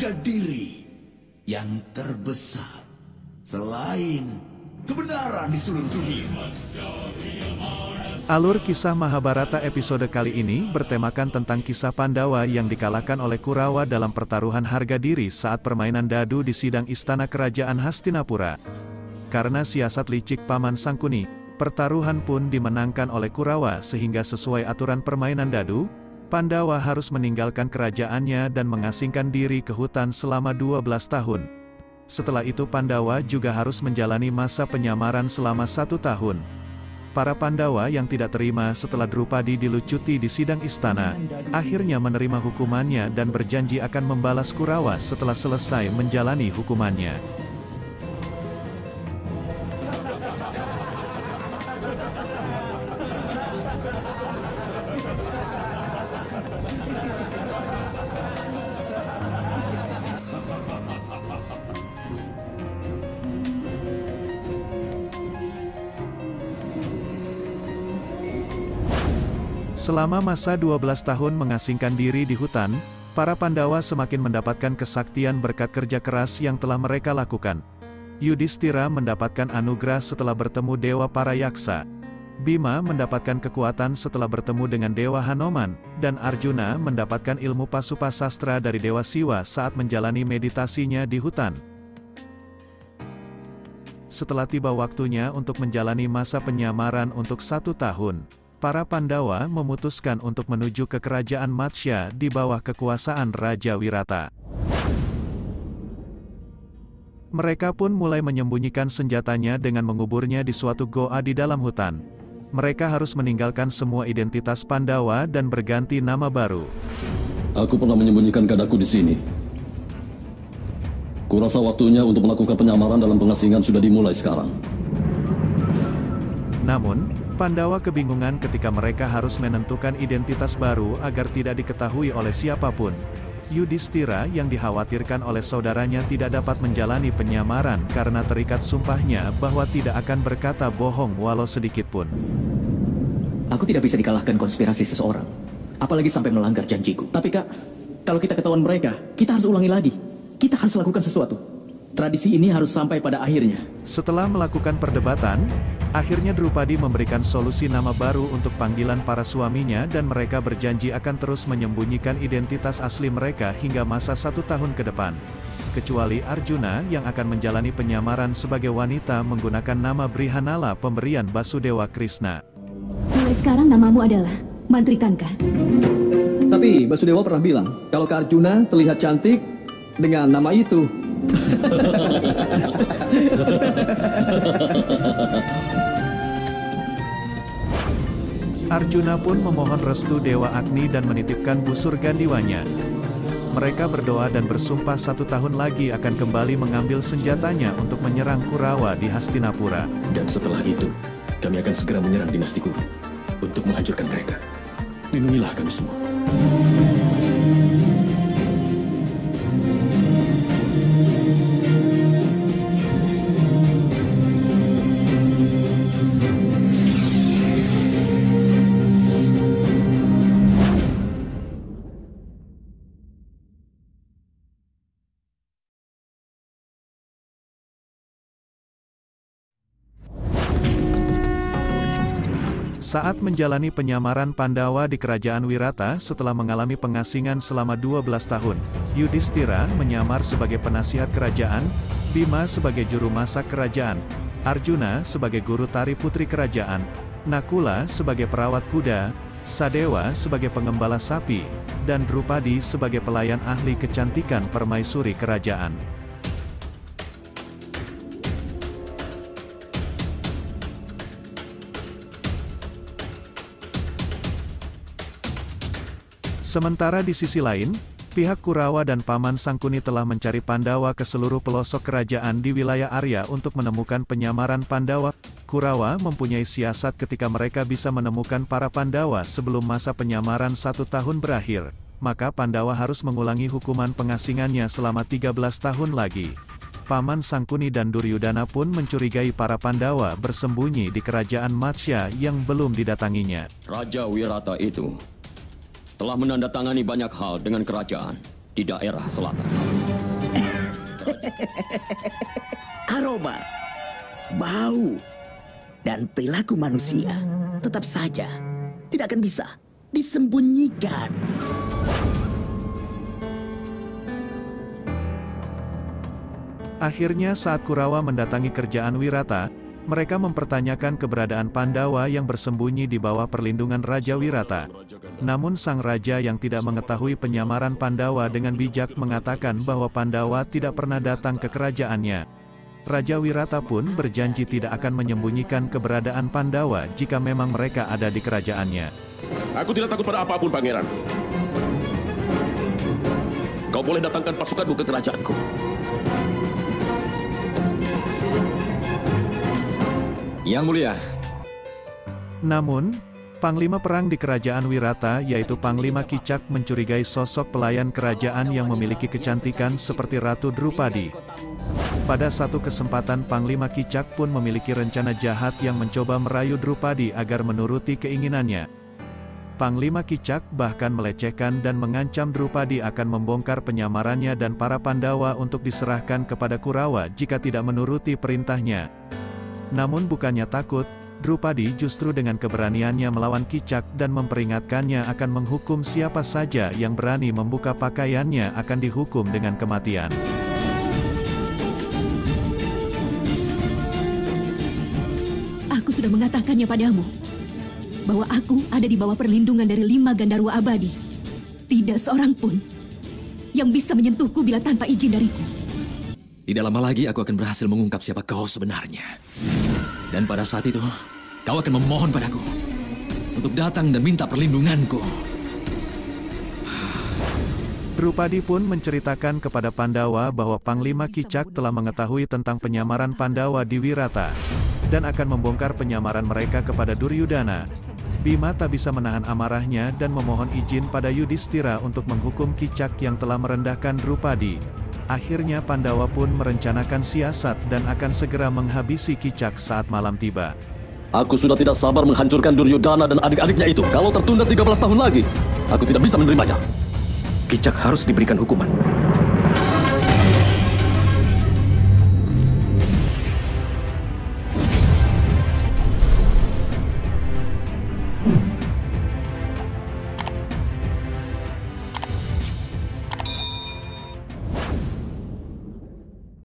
harga diri yang terbesar selain kebenaran di seluruh dunia. Alur kisah Mahabharata episode kali ini bertemakan tentang kisah Pandawa yang dikalahkan oleh Kurawa dalam pertaruhan harga diri saat permainan dadu di sidang istana kerajaan Hastinapura. Karena siasat licik Paman Sangkuni, pertaruhan pun dimenangkan oleh Kurawa sehingga sesuai aturan permainan dadu, Pandawa harus meninggalkan kerajaannya dan mengasingkan diri ke hutan selama 12 tahun. Setelah itu Pandawa juga harus menjalani masa penyamaran selama 1 tahun. Para Pandawa yang tidak terima setelah Drupadi dilucuti di sidang istana, akhirnya menerima hukumannya dan berjanji akan membalas Kurawa setelah selesai menjalani hukumannya. Selama masa 12 tahun mengasingkan diri di hutan, para Pandawa semakin mendapatkan kesaktian berkat kerja keras yang telah mereka lakukan. Yudhishthira mendapatkan anugerah setelah bertemu Dewa para Yaksa. Bima mendapatkan kekuatan setelah bertemu dengan Dewa Hanoman, dan Arjuna mendapatkan ilmu Pasupasastra dari Dewa Siwa saat menjalani meditasinya di hutan. Setelah tiba waktunya untuk menjalani masa penyamaran untuk 1 tahun, para Pandawa memutuskan untuk menuju ke kerajaan Matsya di bawah kekuasaan Raja Wirata. Mereka pun mulai menyembunyikan senjatanya dengan menguburnya di suatu goa di dalam hutan. Mereka harus meninggalkan semua identitas Pandawa dan berganti nama baru. Aku pernah menyembunyikan gadaku di sini. Kurasa waktunya untuk melakukan penyamaran dalam pengasingan sudah dimulai sekarang. Namun, Pandawa kebingungan ketika mereka harus menentukan identitas baru agar tidak diketahui oleh siapapun. Yudhishthira yang dikhawatirkan oleh saudaranya tidak dapat menjalani penyamaran karena terikat sumpahnya bahwa tidak akan berkata bohong walau sedikit pun. Aku tidak bisa dikalahkan konspirasi seseorang, apalagi sampai melanggar janjiku. Tapi Kak, kalau kita ketahuan mereka, kita harus ulangi lagi. Kita harus lakukan sesuatu. Tradisi ini harus sampai pada akhirnya. Setelah melakukan perdebatan, akhirnya Drupadi memberikan solusi nama baru untuk panggilan para suaminya dan mereka berjanji akan terus menyembunyikan identitas asli mereka hingga masa 1 tahun ke depan. Kecuali Arjuna yang akan menjalani penyamaran sebagai wanita menggunakan nama Brihanala pemberian Basudewa Krishna. Mulai sekarang namamu adalah Mantrikanka. Tapi Basudewa pernah bilang, kalau Kak Arjuna terlihat cantik dengan nama itu. Arjuna pun memohon restu Dewa Agni dan menitipkan busur gandiwanya. Mereka berdoa dan bersumpah 1 tahun lagi akan kembali mengambil senjatanya untuk menyerang Kurawa di Hastinapura. Dan setelah itu, kami akan segera menyerang dinasti Kuru untuk menghancurkan mereka. Lindungilah kami semua. Saat menjalani penyamaran Pandawa di kerajaan Wirata setelah mengalami pengasingan selama 12 tahun, Yudhishthira menyamar sebagai penasihat kerajaan, Bima sebagai juru masak kerajaan, Arjuna sebagai guru tari putri kerajaan, Nakula sebagai perawat kuda, Sadewa sebagai pengembala sapi, dan Drupadi sebagai pelayan ahli kecantikan permaisuri kerajaan. Sementara di sisi lain, pihak Kurawa dan Paman Sangkuni telah mencari Pandawa ke seluruh pelosok kerajaan di wilayah Arya untuk menemukan penyamaran Pandawa. Kurawa mempunyai siasat ketika mereka bisa menemukan para Pandawa sebelum masa penyamaran 1 tahun berakhir, maka Pandawa harus mengulangi hukuman pengasingannya selama 13 tahun lagi. Paman Sangkuni dan Duryudana pun mencurigai para Pandawa bersembunyi di kerajaan Matsya yang belum didatanginya. Raja Wirata itu telah menandatangani banyak hal dengan kerajaan. di daerah selatan. Aroma, bau, dan perilaku manusia tetap saja tidak akan bisa disembunyikan. Akhirnya saat Kurawa mendatangi kerajaan Wirata, mereka mempertanyakan keberadaan Pandawa yang bersembunyi di bawah perlindungan Raja Wirata. Namun sang raja yang tidak mengetahui penyamaran Pandawa dengan bijak mengatakan bahwa Pandawa tidak pernah datang ke kerajaannya. Raja Wirata pun berjanji tidak akan menyembunyikan keberadaan Pandawa jika memang mereka ada di kerajaannya. Aku tidak takut pada apapun, Pangeran. Kau boleh datangkan pasukanmu ke kerajaanku. Yang mulia. Namun, Panglima Perang di kerajaan Wirata yaitu Panglima Kicak mencurigai sosok pelayan kerajaan yang memiliki kecantikan seperti Ratu Drupadi. Pada satu kesempatan Panglima Kicak pun memiliki rencana jahat yang mencoba merayu Drupadi agar menuruti keinginannya. Panglima Kicak bahkan melecehkan dan mengancam Drupadi akan membongkar penyamarannya dan para Pandawa untuk diserahkan kepada Kurawa jika tidak menuruti perintahnya. Namun bukannya takut, Drupadi justru dengan keberaniannya melawan Kicak dan memperingatkannya akan menghukum siapa saja yang berani membuka pakaiannya akan dihukum dengan kematian. Aku sudah mengatakannya padamu, bahwa aku ada di bawah perlindungan dari 5 Gandarwa abadi. Tidak seorang pun yang bisa menyentuhku bila tanpa izin dariku. Tidak lama lagi aku akan berhasil mengungkap siapa kau sebenarnya. Dan pada saat itu, kau akan memohon padaku untuk datang dan minta perlindunganku. Drupadi pun menceritakan kepada Pandawa bahwa Panglima Kicak telah mengetahui tentang penyamaran Pandawa di Wirata, dan akan membongkar penyamaran mereka kepada Duryudana. Bima tak bisa menahan amarahnya dan memohon izin pada Yudhistira untuk menghukum Kicak yang telah merendahkan Drupadi. Akhirnya Pandawa pun merencanakan siasat dan akan segera menghabisi Kicak saat malam tiba. Aku sudah tidak sabar menghancurkan Duryudana dan adik-adiknya itu. Kalau tertunda 13 tahun lagi, aku tidak bisa menerimanya. Kicak harus diberikan hukuman.